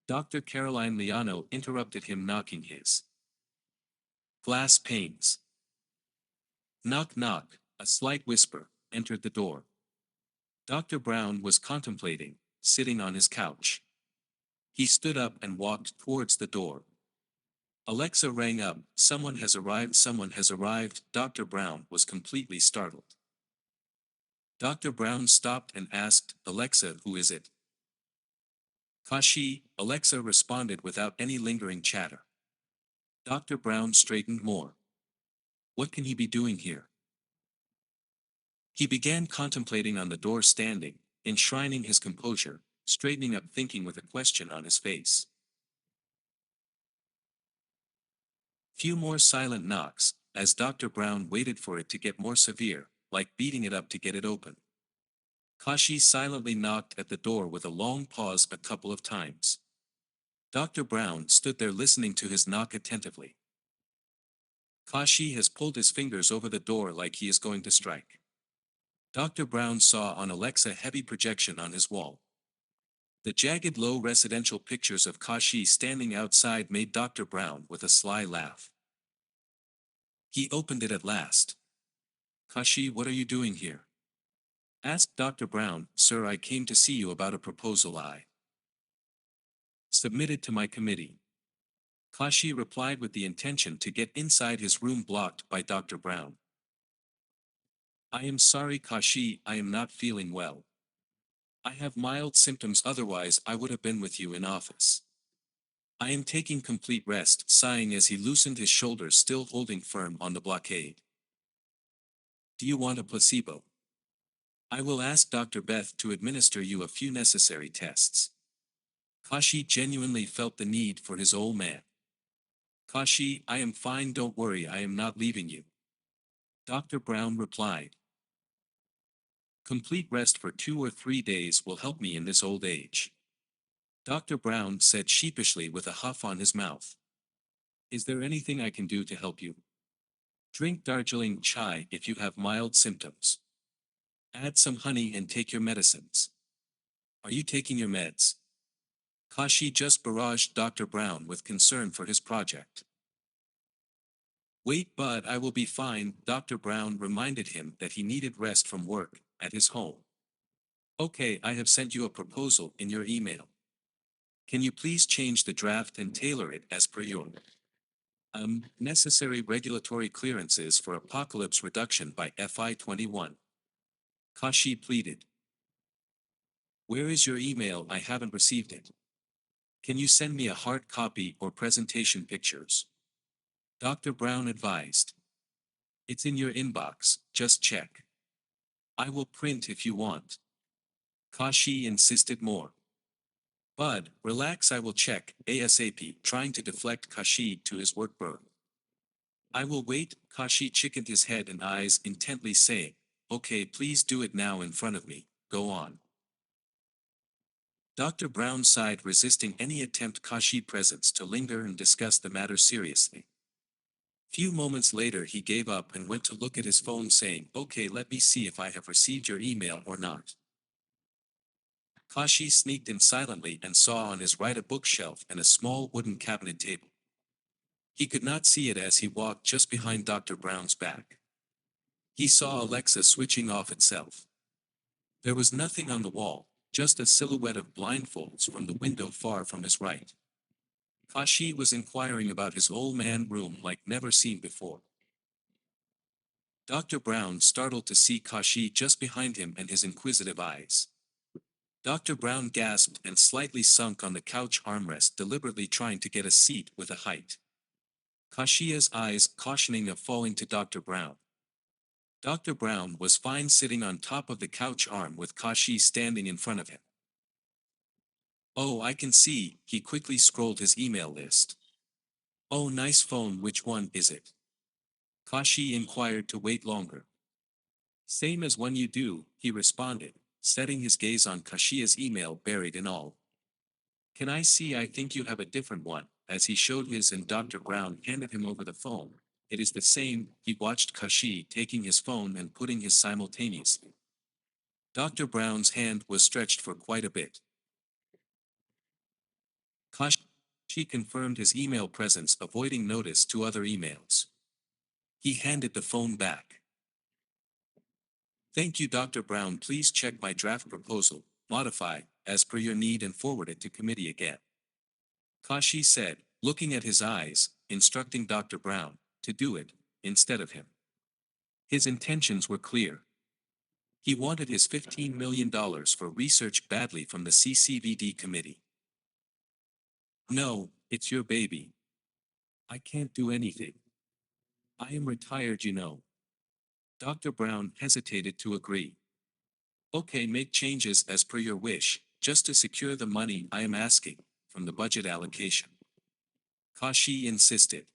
Dr. Caroline Liano interrupted him, knocking his glass panes. Knock knock, a slight whisper entered the door. Dr. Brown was contemplating, sitting on his couch. He stood up and walked towards the door. Alexa rang up, someone has arrived, someone has arrived. Dr. Brown was completely startled. Dr. Brown stopped and asked, Alexa, who is it? Kashi, Alexa responded without any lingering chatter. Dr. Brown straightened more. What can he be doing here? He began contemplating on the door, standing, enshrining his composure, straightening up, thinking with a question on his face. Few more silent knocks, as Dr. Brown waited for it to get more severe, like beating it up to get it open. Kashi silently knocked at the door with a long pause a couple of times. Dr. Brown stood there listening to his knock attentively. Kashi has pulled his fingers over the door like he is going to strike. Dr. Brown saw on Alexa heavy projection on his wall. The jagged low residential pictures of Kashi standing outside made Dr. Brown with a sly laugh. He opened it at last. Kashi, what are you doing here? Asked Dr. Brown. Sir, I came to see you about a proposal I submitted to my committee. Kashi replied with the intention to get inside his room, blocked by Dr. Brown. I am sorry, Kashi, I am not feeling well. I have mild symptoms, otherwise I would have been with you in office. I am taking complete rest, sighing as he loosened his shoulders, still holding firm on the blockade. Do you want a placebo? I will ask Dr. Beth to administer you a few necessary tests. Kashi genuinely felt the need for his old man. Kashi, I am fine, don't worry, I am not leaving you. Dr. Brown replied. Complete rest for 2 or 3 days will help me in this old age. Dr. Brown said sheepishly with a huff on his mouth. Is there anything I can do to help you? Drink Darjeeling chai if you have mild symptoms. Add some honey and take your medicines. Are you taking your meds? Kashi just barraged Dr. Brown with concern for his project. Wait, but I will be fine. Dr. Brown reminded him that he needed rest from work at his home. Okay, I have sent you a proposal in your email. Can you please change the draft and tailor it as per your necessary regulatory clearances for apocalypse reduction by FI21? Kashi pleaded. Where is your email? I haven't received it. Can you send me a hard copy or presentation pictures? Dr. Brown advised. It's in your inbox, just check. I will print if you want. Kashi insisted more. Bud, relax, I will check, ASAP, trying to deflect Kashi to his work burden. I will wait, Kashi chickened his head and eyes intently, saying, okay, please do it now in front of me, go on. Dr. Brown sighed, resisting any attempt Kashi presence to linger and discuss the matter seriously. Few moments later he gave up and went to look at his phone, saying, okay, let me see if I have received your email or not. Kashi sneaked in silently and saw on his right a bookshelf and a small wooden cabinet table. He could not see it as he walked just behind Dr. Brown's back. He saw Alexa switching off itself. There was nothing on the wall, just a silhouette of blindfolds from the window far from his right. Kashi was inquiring about his old man room like never seen before. Dr. Brown startled to see Kashi just behind him and his inquisitive eyes. Dr. Brown gasped and slightly sunk on the couch armrest, deliberately trying to get a seat with a height. Kashi's eyes cautioning of falling to Dr. Brown. Dr. Brown was fine sitting on top of the couch arm with Kashi standing in front of him. Oh, I can see, he quickly scrolled his email list. Oh, nice phone, which one is it? Kashi inquired to wait longer. Same as one you do, he responded, setting his gaze on Kashi's email buried in all. Can I see? I think you have a different one, as he showed his and Dr. Brown handed him over the phone. It is the same, he watched Kashi taking his phone and putting his simultaneously. Dr. Brown's hand was stretched for quite a bit. Kashi confirmed his email presence, avoiding notice to other emails. He handed the phone back. Thank you, Dr. Brown. Please check my draft proposal, modify, as per your need and forward it to committee again. Kashi said, looking at his eyes, instructing Dr. Brown to do it, instead of him. His intentions were clear. He wanted his $15 million for research badly from the CCVD committee. No, it's your baby. I can't do anything. I am retired, you know. Dr. Brown hesitated to agree. Okay, make changes as per your wish, just to secure the money I am asking, from the budget allocation. Kashi insisted.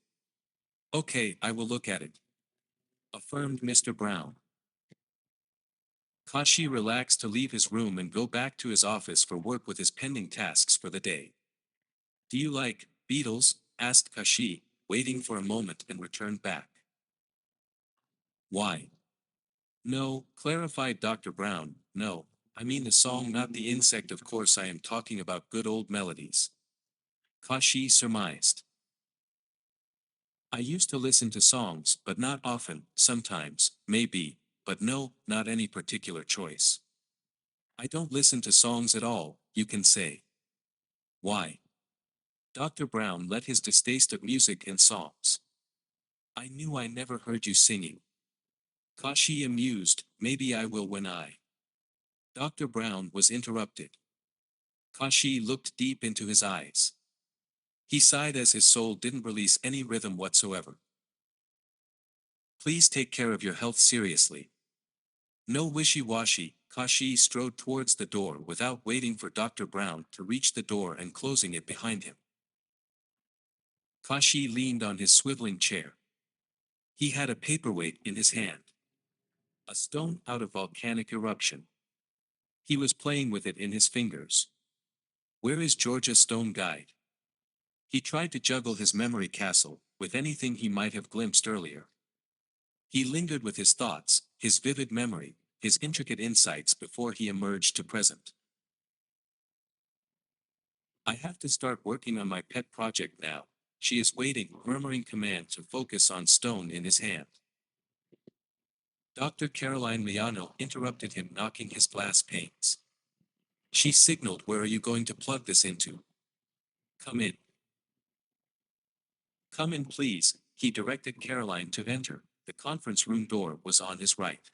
Okay, I will look at it, affirmed Mr. Brown. Kashi relaxed to leave his room and go back to his office for work with his pending tasks for the day. Do you like Beatles? Asked Kashi, waiting for a moment and returned back. Why? No, clarified Dr. Brown, no, I mean the song, not the insect. Of course I am talking about good old melodies. Kashi surmised. I used to listen to songs, but not often, sometimes, maybe, but no, not any particular choice. I don't listen to songs at all, you can say. Why? Dr. Brown let his distaste of music and songs. I knew I never heard you singing. Kashi amused, maybe I will when I. Dr. Brown was interrupted. Kashi looked deep into his eyes. He sighed as his soul didn't release any rhythm whatsoever. Please take care of your health seriously. No wishy-washy. Kashi strode towards the door without waiting for Dr. Brown to reach the door and closing it behind him. Kashi leaned on his swiveling chair. He had a paperweight in his hand. A stone out of volcanic eruption. He was playing with it in his fingers. Where is Georgia Stone Guide? He tried to juggle his memory castle with anything he might have glimpsed earlier. He lingered with his thoughts, his vivid memory, his intricate insights before he emerged to present. I have to start working on my pet project now. She is waiting, murmuring command to focus on stone in his hand. Dr. Caroline Miano interrupted him, knocking his glass panes. She signaled, where are you going to plug this into? Come in. Come in please, he directed Caroline to enter. The conference room door was on his right.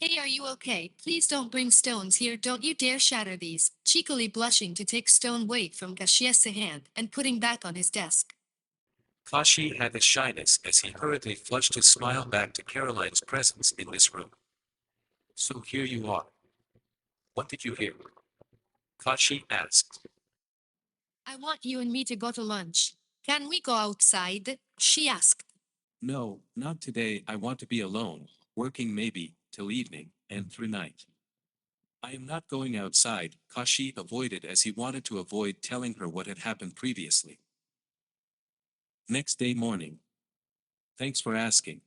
Hey, are you okay? Please don't bring stones here. Don't you dare shatter these. Cheekily blushing to take stone weight from Kashie's hand and putting back on his desk. Kashi had a shyness as he hurriedly flushed his smile back to Caroline's presence in this room. So here you are. What did you hear? Kashi asked. I want you and me to go to lunch. Can we go outside? She asked. No, not today. I want to be alone, working maybe, till evening, and through night. I am not going outside, Kashi avoided as he wanted to avoid telling her what had happened previously. Next day morning. Thanks for asking.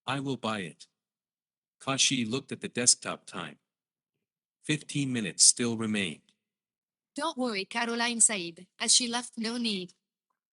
I will buy it. Kashi looked at the desktop time. 15 minutes still remained. Don't worry, Caroline said, as she left. No need.